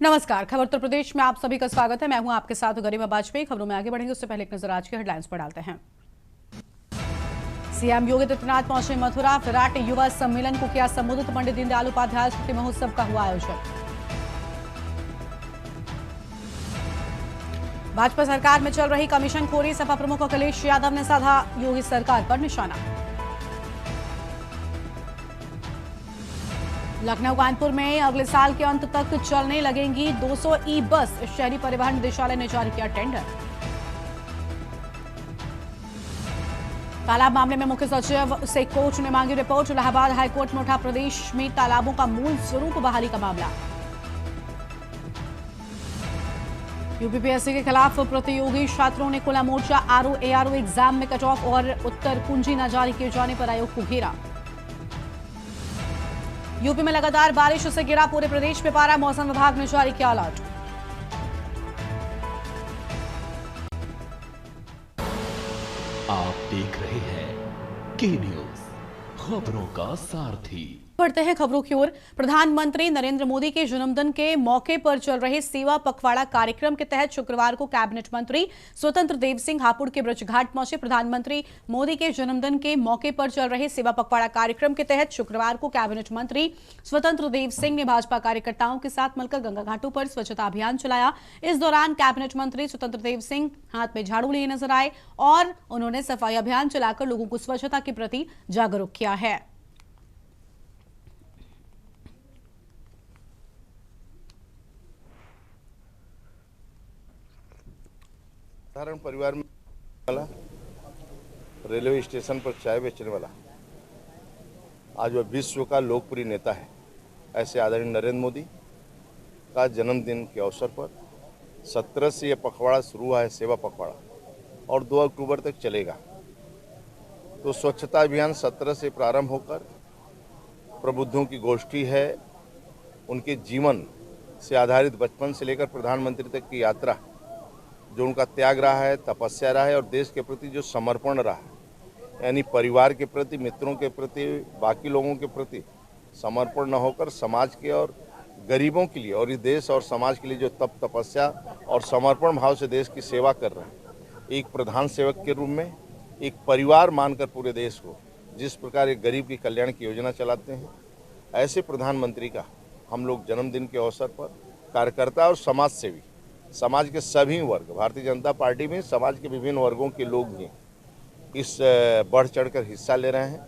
नमस्कार, खबर उत्तर प्रदेश में आप सभी का स्वागत है। मैं हूं आपके साथ गरिमा वाजपेयी। खबरों में आगे बढ़ेंगे उससे पहले एक नजर आज की हेडलाइंस पर डालते हैं। सीएम योगी आदित्यनाथ पहुंचे मथुरा, विराट युवा सम्मेलन को किया संबोधित। पंडित दीनदयाल उपाध्याय स्मृति महोत्सव का हुआ आयोजन। भाजपा सरकार में चल रही कमीशन खोरी, सपा प्रमुख अखिलेश यादव ने साधा योगी सरकार पर निशाना। लखनऊ कानपुर में अगले साल के अंत तक चलने लगेंगी 200 ई बस, शहरी परिवहन निदेशालय ने जारी किया टेंडर। तालाब मामले में मुख्य सचिव से कोर्ट ने मांगी रिपोर्ट। इलाहाबाद हाईकोर्ट में उठा प्रदेश में तालाबों का मूल स्वरूप बहाली का मामला। यूपीपीएससी के खिलाफ प्रतियोगी छात्रों ने खुला मोर्चा। आरओ एआरओ एग्जाम में कट ऑफ और उत्तर कुंजी न जारी किए जाने पर आयोग को घेरा। यूपी में लगातार बारिश से गिरा पूरे प्रदेश में पारा, मौसम विभाग ने जारी किया अलर्ट। आप देख रहे हैं के न्यूज, खबरों का सारथी। बढ़ते हैं खबरों की ओर। प्रधानमंत्री नरेंद्र मोदी के जन्मदिन के मौके पर चल रहे सेवा पखवाड़ा कार्यक्रम के तहत शुक्रवार को कैबिनेट मंत्री स्वतंत्र देव सिंह हापुड़ के ब्रजघाट पहुंचे। प्रधानमंत्री मोदी के जन्मदिन के मौके पर चल रहे सेवा पखवाड़ा कार्यक्रम के तहत शुक्रवार को कैबिनेट मंत्री स्वतंत्र देव सिंह ने भाजपा कार्यकर्ताओं के साथ मिलकर गंगा घाटों पर स्वच्छता अभियान चलाया। इस दौरान कैबिनेट मंत्री स्वतंत्र देव सिंह हाथ में झाड़ू लिए नजर आए और उन्होंने सफाई अभियान चलाकर लोगों को स्वच्छता के प्रति जागरूक किया है। साधारण परिवार में वाला, रेलवे स्टेशन पर चाय बेचने वाला, आज वह विश्व का लोकप्रिय नेता है। ऐसे आदरणीय नरेंद्र मोदी का जन्मदिन के अवसर पर 17 से यह पखवाड़ा शुरू हुआ है, सेवा पखवाड़ा, और 2 अक्टूबर तक चलेगा। तो स्वच्छता अभियान 17 से प्रारंभ होकर प्रबुद्धों की गोष्ठी है, उनके जीवन से आधारित बचपन से लेकर प्रधानमंत्री तक की यात्रा, जो उनका त्याग रहा है, तपस्या रहा है और देश के प्रति जो समर्पण रहा है, यानी परिवार के प्रति, मित्रों के प्रति, बाकी लोगों के प्रति समर्पण न होकर समाज के और गरीबों के लिए और इस देश और समाज के लिए जो तपस्या और समर्पण भाव से देश की सेवा कर रहे हैं, एक प्रधान सेवक के रूप में, एक परिवार मानकर पूरे देश को जिस प्रकार एक गरीब की कल्याण की योजना चलाते हैं, ऐसे प्रधानमंत्री का हम लोग जन्मदिन के अवसर पर कार्यकर्ता और समाज सेवी, समाज के सभी वर्ग, भारतीय जनता पार्टी में समाज के विभिन्न वर्गों के लोग भी इस बढ़ चढ़कर हिस्सा ले रहे हैं।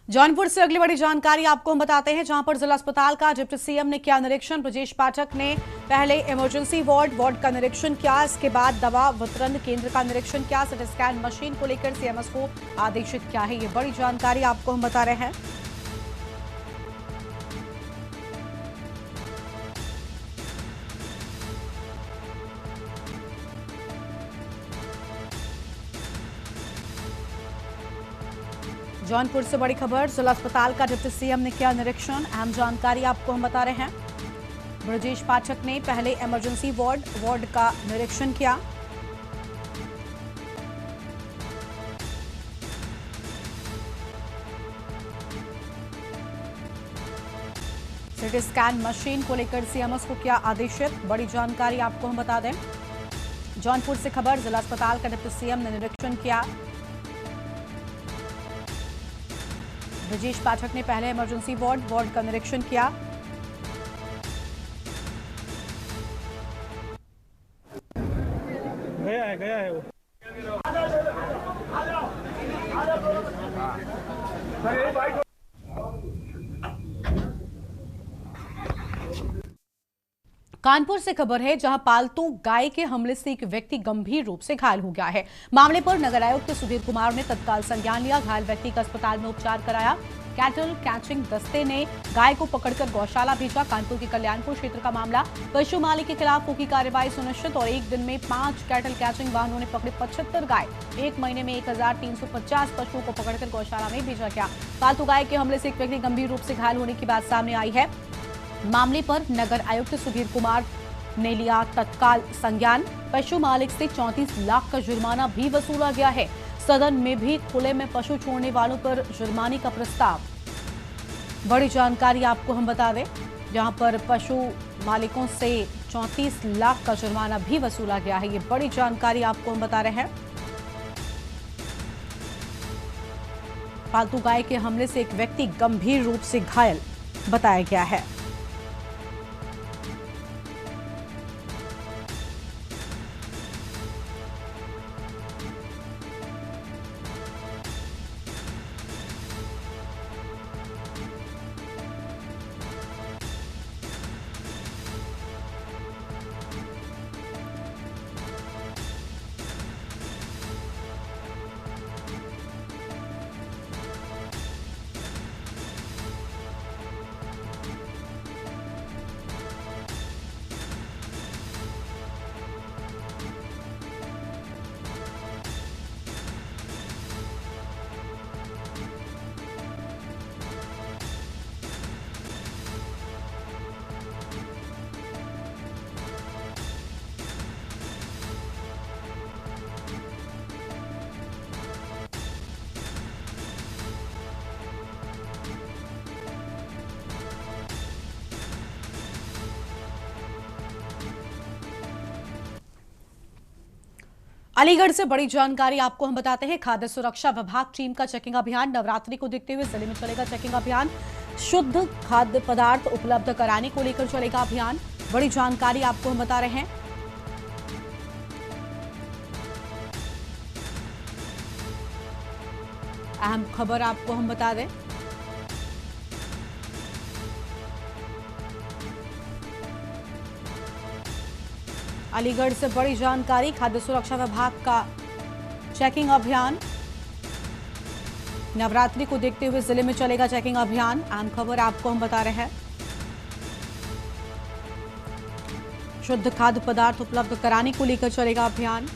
जौनपुर से अगली बड़ी जानकारी आपको हम बताते हैं, जहां पर जिला अस्पताल का डिप्टी सीएम ने किया निरीक्षण। ब्रजेश पाठक ने पहले इमरजेंसी वार्ड का निरीक्षण किया, इसके बाद दवा वितरण केंद्र का निरीक्षण किया। सीटी स्कैन मशीन को लेकर सीएमएस को आदेशित किया है। ये बड़ी जानकारी आपको हम बता रहे हैं। जौनपुर से बड़ी खबर, जिला अस्पताल का डिप्टी सीएम ने किया निरीक्षण। अहम जानकारी आपको हम बता रहे हैं। ब्रजेश पाठक ने पहले इमरजेंसी वार्ड का निरीक्षण किया। सीटी स्कैन मशीन को लेकर सीएमएस को किया आदेशित। बड़ी जानकारी आपको हम बता दें। जौनपुर से खबर, जिला अस्पताल का डिप्टी सीएम ने निरीक्षण किया। ब्रजेश पाठक ने पहले इमरजेंसी वार्ड का निरीक्षण किया। गया है वो। कानपुर से खबर है, जहां पालतू गाय के हमले से एक व्यक्ति गंभीर रूप से घायल हो गया है। मामले पर नगर आयुक्त सुधीर कुमार ने तत्काल संज्ञान लिया। घायल व्यक्ति का अस्पताल में उपचार कराया। कैटल कैचिंग दस्ते ने गाय को पकड़कर गौशाला भेजा। कानपुर के कल्याणपुर क्षेत्र का मामला। पशु मालिक के खिलाफ की कार्रवाई सुनिश्चित और एक दिन में 5 कैटल कैचिंग वाहनों ने पकड़े 75 गाय। एक महीने में 1350 पशुओं को पकड़कर गौशाला में भेजा गया। पालतू गाय के हमले से एक व्यक्ति गंभीर रूप से घायल होने की बात सामने आई है। मामले पर नगर आयुक्त सुधीर कुमार ने लिया तत्काल संज्ञान। पशु मालिक से 34 लाख का जुर्माना भी वसूला गया है। सदन में भी खुले में पशु छोड़ने वालों पर जुर्माने का प्रस्ताव। बड़ी जानकारी आपको हम बता दें, जहां पर पशु मालिकों से 34 लाख का जुर्माना भी वसूला गया है। ये बड़ी जानकारी आपको हम बता रहे हैं। पालतू गाय के हमले से एक व्यक्ति गंभीर रूप से घायल बताया गया है। अलीगढ़ से बड़ी जानकारी आपको हम बताते हैं। खाद्य सुरक्षा विभाग टीम का चेकिंग अभियान। नवरात्रि को देखते हुए जिले में चलेगा चेकिंग अभियान। शुद्ध खाद्य पदार्थ उपलब्ध कराने को लेकर चलेगा अभियान। बड़ी जानकारी आपको हम बता रहे हैं। अहम खबर आपको हम बता दें। अलीगढ़ से बड़ी जानकारी। खाद्य सुरक्षा विभाग का चेकिंग अभियान। नवरात्रि को देखते हुए जिले में चलेगा चेकिंग अभियान। अहम खबर आपको हम बता रहे हैं। शुद्ध खाद्य पदार्थ उपलब्ध कराने को लेकर चलेगा अभियान।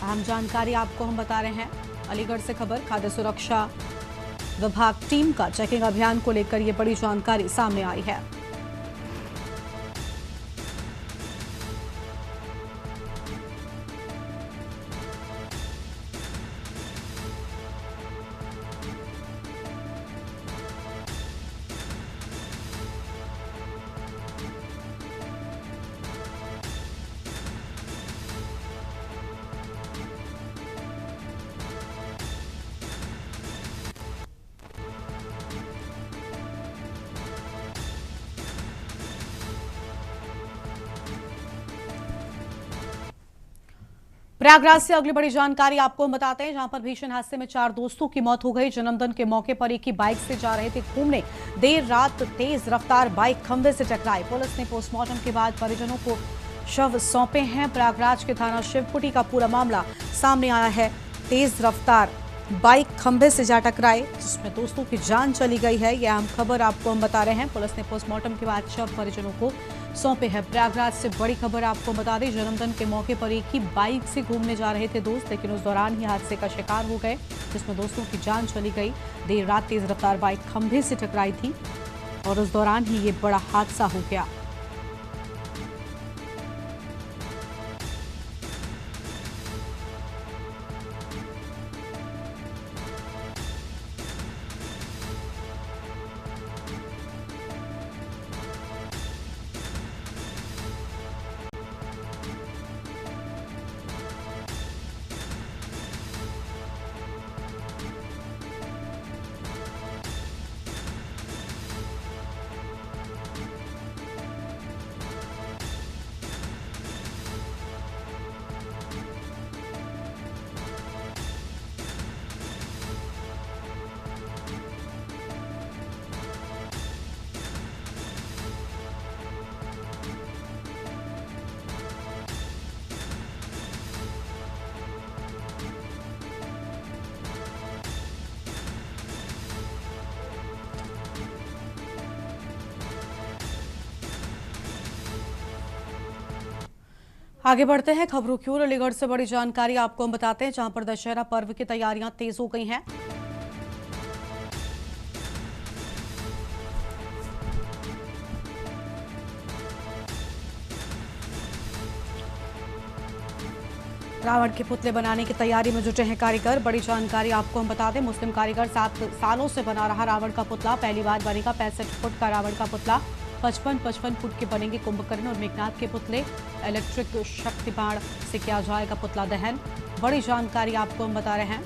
अहम जानकारी आपको हम बता रहे हैं। अलीगढ़ से खबर। खाद्य सुरक्षा विभाग टीम का चेकिंग अभियान को लेकर यह बड़ी जानकारी सामने आई है। प्रयागराज से अगली बड़ी जानकारी आपको हम बताते हैं, जहां पर भीषण हादसे में 4 दोस्तों की मौत हो गई। जन्मदिन के मौके पर एक ही बाइक से जा रहे थे घूमने। देर रात तेज रफ्तार बाइक खंभे से टकराई। पुलिस ने पोस्टमार्टम के बाद परिजनों को शव सौंपे हैं। प्रयागराज के थाना शिवपुटी का पूरा मामला सामने आया है। तेज रफ्तार बाइक खंभे से जा टकराए, जिसमें दोस्तों की जान चली गई है। यह अहम खबर आपको हम बता रहे हैं। पुलिस ने पोस्टमार्टम के बाद शव परिजनों को सौंपे हैं। प्रयागराज से बड़ी खबर आपको बता दें। जन्मदिन के मौके पर एक ही बाइक से घूमने जा रहे थे दोस्त, लेकिन उस दौरान ही हादसे का शिकार हो गए, जिसमें दोस्तों की जान चली गई। देर रात तेज रफ्तार बाइक खंभे से टकराई थी और उस दौरान ही ये बड़ा हादसा हो गया। आगे बढ़ते हैं खबरों की ओर। अलीगढ़ से बड़ी जानकारी आपको हम बताते हैं, जहां पर दशहरा पर्व की तैयारियां तेज हो गई हैं। रावण के पुतले बनाने की तैयारी में जुटे हैं कारीगर। बड़ी जानकारी आपको हम बता दें, मुस्लिम कारीगर 7 सालों से बना रहा रावण का पुतला पहली बार बनेगा। 65 फुट का रावण का पुतला 55 फुट के बनेंगे कुंभकर्ण और मेघनाथ के पुतले। इलेक्ट्रिक शक्ति बाण से किया जाएगा पुतला दहन। बड़ी जानकारी आपको हम बता रहे हैं।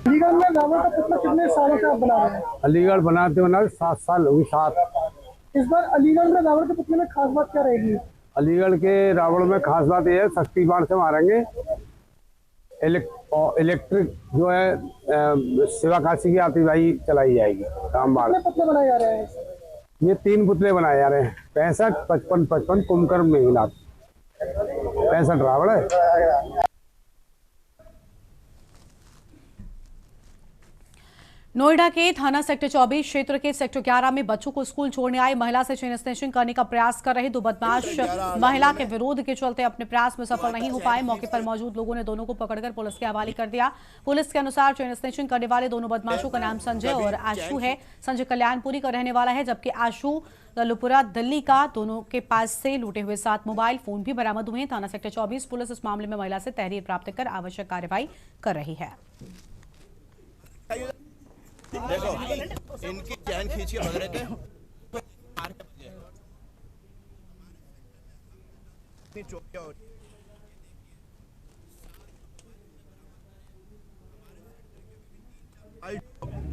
अलीगढ़ में रावण का पुतला कितने सालों से आप बना रहे हैं? अलीगढ़ बनाते बनाते 7 साल हुई। 7। इस बार अलीगढ़ में रावण के पुतले में खास बात क्या रहेगी? अलीगढ़ के रावण में खास बात यह है, शक्ति बाण से मारेंगे। इलेक्ट्रिक जो है शिवाकाशी की आतिशबाजी चलाई जाएगी। रामबाण। कितने पुतले बनाए जा रहे हैं? ये 3 पुतले बनाए जा रहे हैं। 65, 55, 55 कुंभकर्ण मेघनाथ। 65 रावण है। नोएडा के थाना सेक्टर 24 क्षेत्र के सेक्टर 11 में बच्चों को स्कूल छोड़ने आई महिला से चेन स्नेचिंग करने का प्रयास कर रहे 2 बदमाश महिला के विरोध के चलते अपने प्रयास में सफल नहीं हो पाए। मौके पर मौजूद लोगों ने दोनों को पकड़कर पुलिस के हवाले कर दिया। पुलिस के अनुसार चेन स्नेचिंग करने वाले दोनों बदमाशों का नाम संजय और आशु है। संजय कल्याणपुरी का रहने वाला है, जबकि आशु ललुपुरा दिल्ली का। दोनों के पास से लूटे हुए 7 मोबाइल फोन भी बरामद हुए। थाना सेक्टर 24 पुलिस इस मामले में महिला से तहरीर प्राप्त कर आवश्यक कार्रवाई कर रही है। देखो इनकी चैन खींच के भग रहे थे।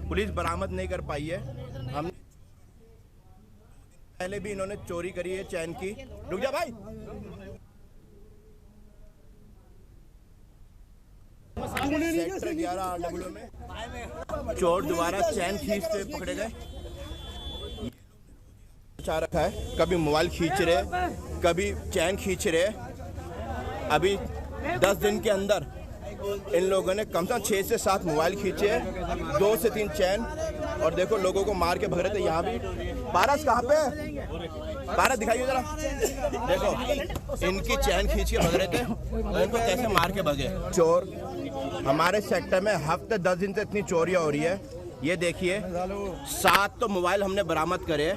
पुलिस बरामद नहीं कर पाई है। हम पहले भी इन्होंने चोरी करी है चैन की। रुक जा भाई। सेक्टर 11 RW में चोर दोबारा चैन खींचते पकड़े गए। चाह रखा है, कभी मोबाइल खींच रहे, कभी चैन खींच रहे। अभी 10 दिन के अंदर इन लोगों ने कम से कम 6 से 7 मोबाइल खींचे, 2 से 3 चैन। और देखो लोगों को मार के भग रहे थे। यहाँ भी पारस कहाँ पे? पारस दिखाइए जरा। देखो इनकी चैन खींच के भग रहे थे और इनको कैसे मार के भगे चोर। हमारे सेक्टर में हफ्ते 10 दिन से इतनी चोरियां हो रही है। ये देखिए 7 तो मोबाइल हमने बरामद करे।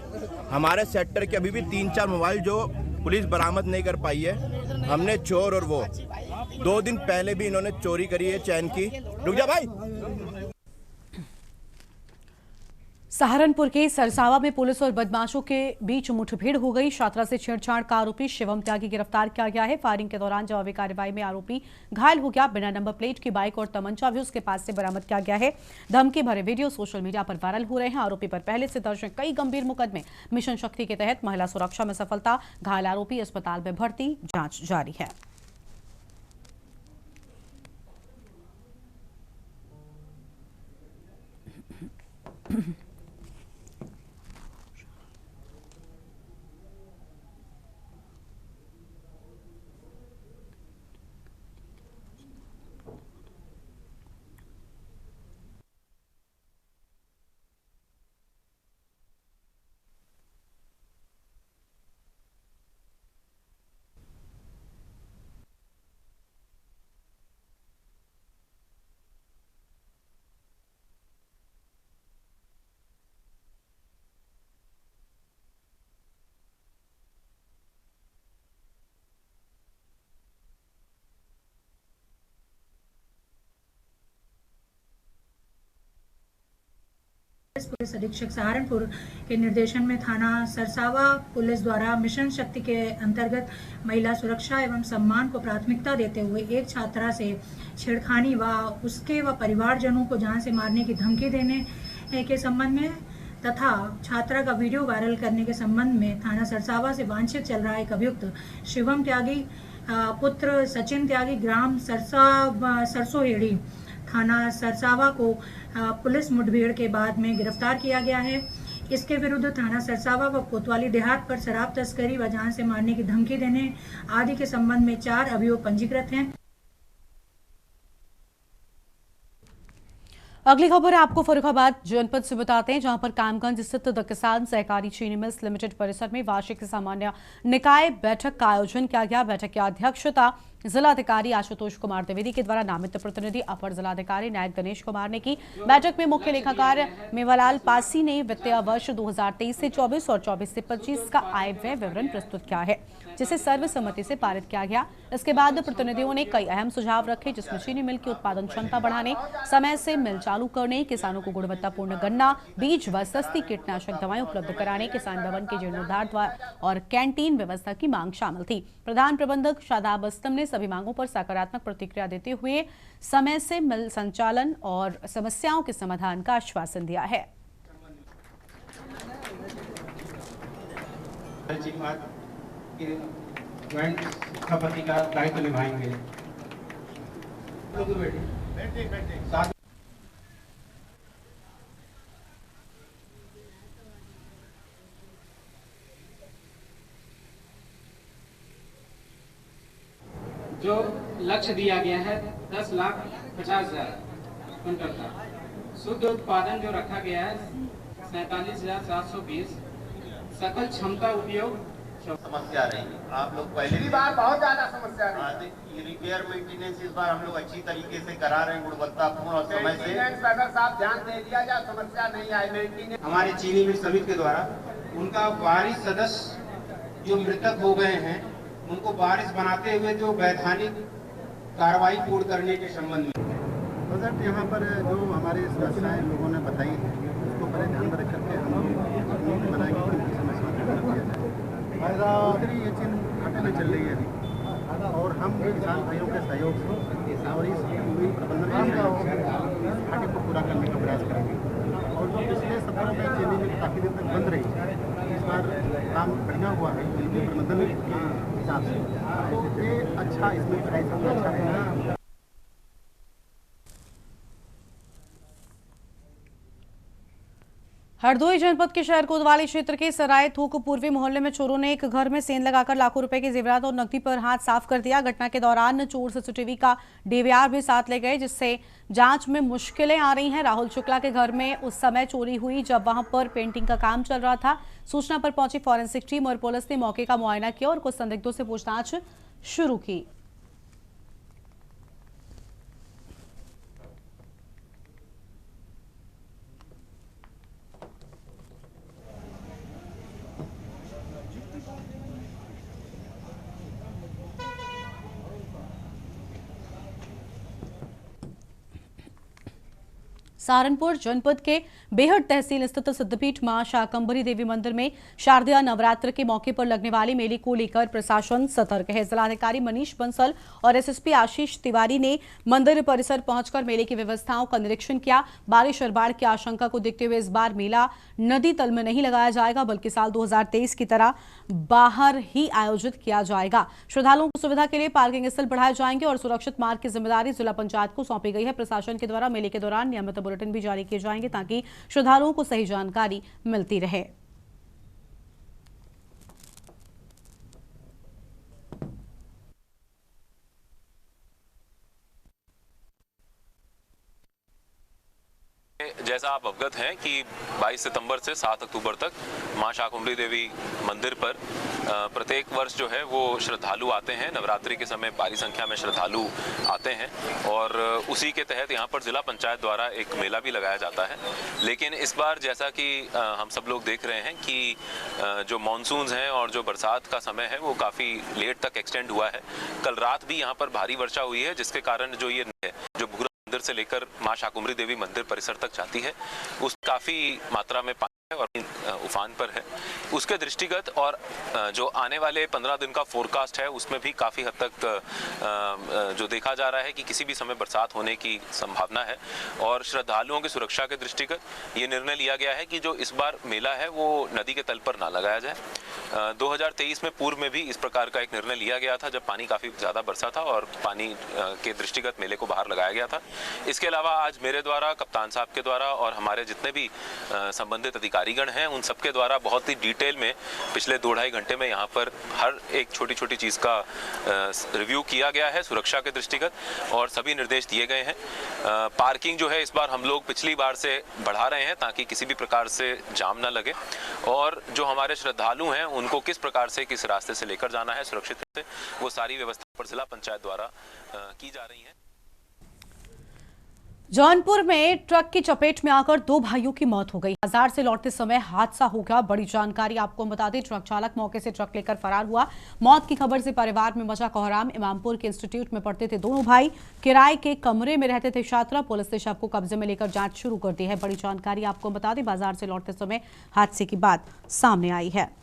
हमारे सेक्टर के अभी भी 3-4 मोबाइल जो पुलिस बरामद नहीं कर पाई है। हमने चोर और वो 2 दिन पहले भी इन्होंने चोरी करी है चैन की। रुक जा भाई। सहारनपुर के सरसावा में पुलिस और बदमाशों के बीच मुठभेड़ हो गई। छात्रा से छेड़छाड़ का आरोपी शिवम त्यागी गिरफ्तार किया गया है। फायरिंग के दौरान जवाबी कार्रवाई में आरोपी घायल हो गया। बिना नंबर प्लेट की बाइक और तमंचा भी उसके पास से बरामद किया गया है। धमकी भरे वीडियो सोशल मीडिया पर वायरल हो रहे हैं। आरोपी पर पहले से दर्ज हैं कई गंभीर मुकदमे। मिशन शक्ति के तहत महिला सुरक्षा में सफलता। घायल आरोपी अस्पताल में भर्ती, जांच जारी है। पुलिस अधीक्षक सहारनपुर के निर्देशन में थाना सरसावा पुलिस द्वारा मिशन शक्ति के अंतर्गत महिला सुरक्षा एवं सम्मान को प्राथमिकता देते हुए एक छात्रा से छेड़खानी व उसके व परिवारजनों को जान से मारने की धमकी देने के संबंध में तथा छात्रा का वीडियो वायरल करने के संबंध में थाना सरसावा से वांछित चल रहा एक अभियुक्त शिवम त्यागी पुत्र सचिन त्यागी ग्राम सरसोहेड़ी थाना सरसावा को पुलिस मुठभेड़ के बाद में गिरफ्तार किया गया है। इसके विरुद्ध थाना सरसावा व कोतवाली देहात पर शराब तस्करी व जान से मारने की धमकी देने आदि के संबंध में 4 अभियोग पंजीकृत हैं। अगली खबर आपको फर्रुखाबाद जनपद से बताते हैं, जहां पर कामगंज स्थित द किसान सहकारी चीनी मिल्स लिमिटेड परिसर में वार्षिक सामान्य निकाय बैठक का आयोजन किया गया। बैठक की अध्यक्षता जिलाधिकारी आशुतोष कुमार द्विवेदी के द्वारा नामित प्रतिनिधि अपर जिलाधिकारी न्यायिक गणेश कुमार ने की। बैठक में मुख्य लेखाकार मेवालाल पासी ने वित्तीय वर्ष 2023 से 24 और 24 से 25 का आय व्यय विवरण प्रस्तुत किया है, जिसे सर्वसम्मति से पारित किया गया। इसके बाद प्रतिनिधियों ने कई अहम सुझाव रखे, जिसमें चीनी मिल की उत्पादन क्षमता बढ़ाने, समय से मिल चालू करने, किसानों को गुणवत्तापूर्ण गन्ना बीज व सस्ती कीटनाशक दवाएं उपलब्ध कराने, किसान भवन के जीर्णोद्धार द्वार और कैंटीन व्यवस्था की मांग शामिल थी। प्रधान प्रबंधक शादाब अस्तम ने सभी मांगों पर सकारात्मक प्रतिक्रिया देते हुए समय से मिल संचालन और समस्याओं के समाधान का आश्वासन दिया है। सभापति का दायित्व निभाएंगे। जो लक्ष्य दिया गया है 10,50,000 क्विंटल का शुद्ध उत्पादन जो रखा गया है 47,720, सकल क्षमता उपयोग समस्या रही। आप लोग पहली बार बहुत ज्यादा समस्या रही। रिपेयर मेंटेनेंस इस बार हम लोग अच्छी तरीके से करा रहे हैं, गुणवत्तापूर्ण और समय से। अगर साहब ध्यान दे दिया जाए समस्या नहीं आई। मेंटेनेंस हमारे चीनी मिल समिति के द्वारा उनका वारिस सदस्य जो मृतक हो गए हैं उनको वारिस बनाते हुए जो वैधानिक कार्रवाई पूर्ण करने के संबंध में तो सर यहाँ पर जो हमारी समस्याएं लोगों ने बताई है उसको बड़े ध्यान में रख करके हम नीति बनाएंगे कि उनकी समस्या को दूर किया जाए। दूसरी ये चीज घाटे में चल रही है अभी, और हम किसान भाइयों के सहयोग से और इस प्रबंधन के सहयोग से इस घाटे को पूरा करने का प्रयास करेंगे। और जो पिछले 17 में चीनी मिल काफ़ी दिन तक बंद रही है, इस बार काम बढ़िया हुआ है मिल के प्रबंधन के हिसाब से, तो ये अच्छा इसमें अच्छा रहेगा। हरदोई जनपद के शहर कोतवाली क्षेत्र के सराय थूक पूर्वी मोहल्ले में चोरों ने एक घर में सेंध लगाकर लाखों रुपए के जेवरात और नकदी पर हाथ साफ कर दिया। घटना के दौरान चोर सीसीटीवी का डीवीआर भी साथ ले गए, जिससे जांच में मुश्किलें आ रही हैं। राहुल शुक्ला के घर में उस समय चोरी हुई जब वहां पर पेंटिंग का काम चल रहा था। सूचना पर पहुंची फॉरेंसिक टीम और पुलिस ने मौके का मुआयना किया और कुछ संदिग्धों से पूछताछ शुरू की। सहारनपुर जनपद के बेहट तहसील स्थित सिद्धपीठ मां शाकंभरी देवी मंदिर में शारदीय नवरात्र के मौके पर लगने वाले मेले को लेकर प्रशासन सतर्क है। जिलाधिकारी मनीष बंसल और एसएसपी आशीष तिवारी ने मंदिर परिसर पहुंचकर मेले की व्यवस्थाओं का निरीक्षण किया। बारिश और बाढ़ की आशंका को देखते हुए इस बार मेला नदी तल में नहीं लगाया जाएगा, बल्कि साल 2023 की तरह बाहर ही आयोजित किया जाएगा। श्रद्धालुओं की सुविधा के लिए पार्किंग स्थल बढ़ाए जाएंगे और सुरक्षित मार्ग की जिम्मेदारी जिला पंचायत को सौंपी गई है। प्रशासन के द्वारा मेले के दौरान नियमित बुलेटिन भी जारी किए जाएंगे ताकि श्रद्धालुओं को सही जानकारी मिलती रहे। जैसा आप अवगत हैं कि 22 सितंबर से 7 अक्टूबर तक मां शाकंभरी देवी मंदिर पर प्रत्येक वर्ष जो है वो श्रद्धालु आते हैं। नवरात्रि के समय भारी संख्या में श्रद्धालु आते हैं और उसी के तहत यहाँ पर जिला पंचायत द्वारा एक मेला भी लगाया जाता है। लेकिन इस बार जैसा कि हम सब लोग देख रहे हैं कि जो मानसून्स हैं और जो बरसात का समय है वो काफ़ी लेट तक एक्सटेंड हुआ है। कल रात भी यहाँ पर भारी वर्षा हुई है, जिसके कारण जो ये जो मंदिर से लेकर मां शाकुंभरी देवी मंदिर परिसर तक जाती है, उस काफी मात्रा में पानी है और उफान पर है। उसके दृष्टिगत और जो आने वाले 15 दिन का फोरकास्ट है उसमें भी काफी हद तक जो देखा जा रहा है कि किसी भी समय बरसात होने की संभावना है। और श्रद्धालुओं की सुरक्षा के दृष्टिगत ये निर्णय लिया गया है कि जो इस बार मेला है वो नदी के तल पर ना लगाया जाए। 2023 में पूर्व में भी इस प्रकार का एक निर्णय लिया गया था जब पानी काफी ज्यादा बरसा था और पानी के दृष्टिगत मेले को बाहर लगाया गया था। इसके अलावा आज मेरे द्वारा, कप्तान साहब के द्वारा और हमारे जितने भी संबंधित अधिकारीगण हैं उन सबके द्वारा बहुत ही डिटेल में पिछले 2-2.5 घंटे में यहाँ पर हर एक छोटी छोटी चीज का रिव्यू किया गया है सुरक्षा के दृष्टिगत और सभी निर्देश दिए गए हैं। पार्किंग जो है इस बार हम लोग पिछली बार से बढ़ा रहे हैं ताकि किसी भी प्रकार से जाम ना लगे और जो हमारे श्रद्धालु हैं उनको किस प्रकार से किस रास्ते से लेकर जाना है सुरक्षित से, वो सारी व्यवस्था पर जिला पंचायत द्वारा की जा रही है। जौनपुर में ट्रक की चपेट में आकर 2 भाइयों की मौत हो गई। बाजार से लौटते समय हादसा हो गया। बड़ी जानकारी आपको बता दें, ट्रक चालक मौके से ट्रक लेकर फरार हुआ। मौत की खबर से परिवार में मचा कोहराम। इमामपुर के इंस्टीट्यूट में पढ़ते थे दोनों भाई, किराए के कमरे में रहते थे छात्रा। पुलिस ने शव को कब्जे में लेकर जांच शुरू कर दी है। बड़ी जानकारी आपको बता दें, बाजार से लौटते समय हादसे की बात सामने आई है।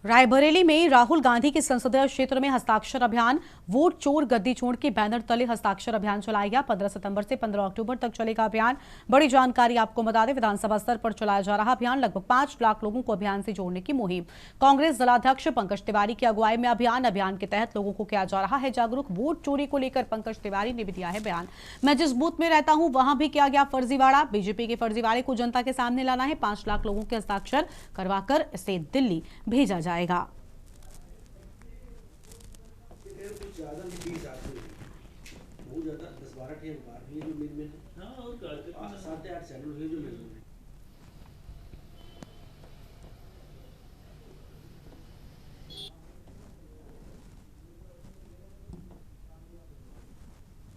रायबरेली में राहुल गांधी के संसदीय क्षेत्र में हस्ताक्षर अभियान, वोट चोर गद्दी चोर के बैनर तले हस्ताक्षर अभियान चलाया गया। 15 सितंबर से 15 अक्टूबर तक चलेगा अभियान। बड़ी जानकारी आपको बता दें, विधानसभा स्तर पर चलाया जा रहा अभियान, लगभग 5 लाख लोगों को अभियान से जोड़ने की मुहिम। कांग्रेस जिलाध्यक्ष पंकज तिवारी की अगुवाई में अभियान के तहत लोगों को किया जा रहा है जागरूक। वोट चोरी को लेकर पंकज तिवारी ने भी दिया है बयान। मैं जिस बूथ में रहता हूं वहां भी किया गया फर्जीवाड़ा। बीजेपी के फर्जीवाड़े को जनता के सामने लाना है। 5 लाख लोगों के हस्ताक्षर करवाकर इसे दिल्ली भेजा जाएगा।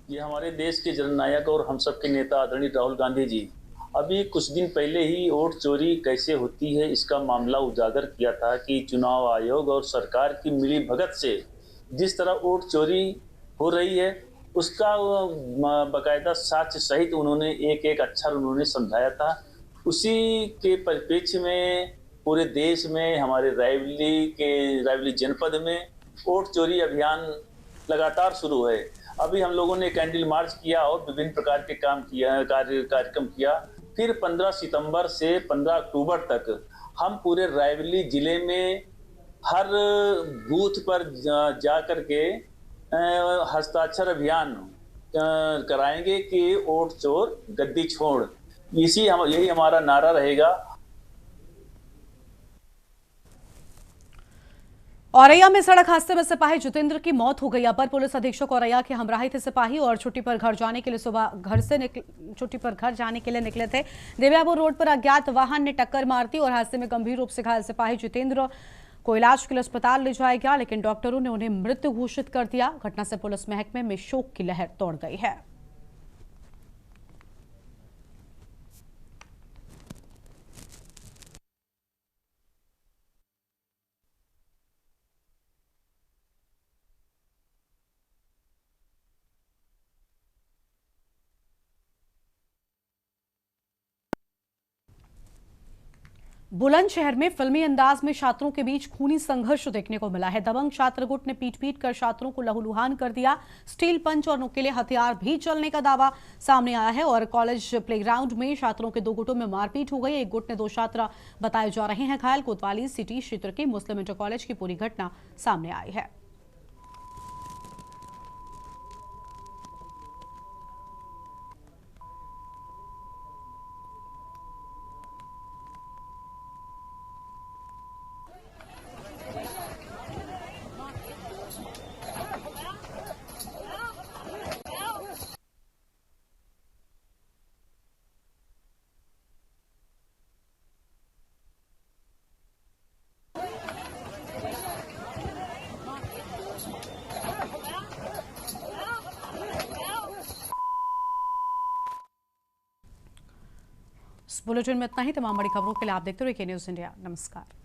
ये हमारे देश के जननायक और हम सबके नेता आदरणीय राहुल गांधी जी अभी कुछ दिन पहले ही वोट चोरी कैसे होती है इसका मामला उजागर किया था कि चुनाव आयोग और सरकार की मिलीभगत से जिस तरह वोट चोरी हो रही है उसका बाकायदा साक्ष्य सहित उन्होंने एक अक्षर उन्होंने समझाया था। उसी के परिप्रेक्ष्य में पूरे देश में हमारे रायबरेली जनपद में वोट चोरी अभियान लगातार शुरू है। अभी हम लोगों ने कैंडल मार्च किया और विभिन्न प्रकार के कार्यक्रम किया। फिर 15 सितंबर से 15 अक्टूबर तक हम पूरे रायबरेली जिले में हर बूथ पर जा करके हस्ताक्षर अभियान कराएंगे कि वोट चोर गद्दी छोड़, यही हमारा नारा रहेगा। औरैया में सड़क हादसे में सिपाही जितेंद्र की मौत हो गई। अपर पुलिस अधीक्षक औरैया के हमराही थे सिपाही और छुट्टी पर घर जाने के लिए निकले थे। देव्यापुर रोड पर अज्ञात वाहन ने टक्कर मार दी और हादसे में गंभीर रूप से घायल सिपाही जितेंद्र को इलाज के लिए अस्पताल ले जाया गया, लेकिन डॉक्टरों ने उन्हें मृत घोषित कर दिया। घटना से पुलिस महकमे में शोक की लहर दौड़ गई है। बुलंदशहर में फिल्मी अंदाज में छात्रों के बीच खूनी संघर्ष देखने को मिला है। दबंग छात्र गुट ने पीट कर छात्रों को लहूलुहान कर दिया। स्टील पंच और नुकीले हथियार भी चलने का दावा सामने आया है और कॉलेज प्लेग्राउंड में छात्रों के 2 गुटों में मारपीट हो गई। एक गुट ने 2 छात्र बताए जा रहे हैं घायल। कोतवाली सिटी क्षेत्र के मुस्लिम इंटर कॉलेज की पूरी घटना सामने आई है। बुलेटिन में इतना ही। तमाम बड़ी खबरों के लिए आप देखते रहिए के न्यूज़ इंडिया। नमस्कार।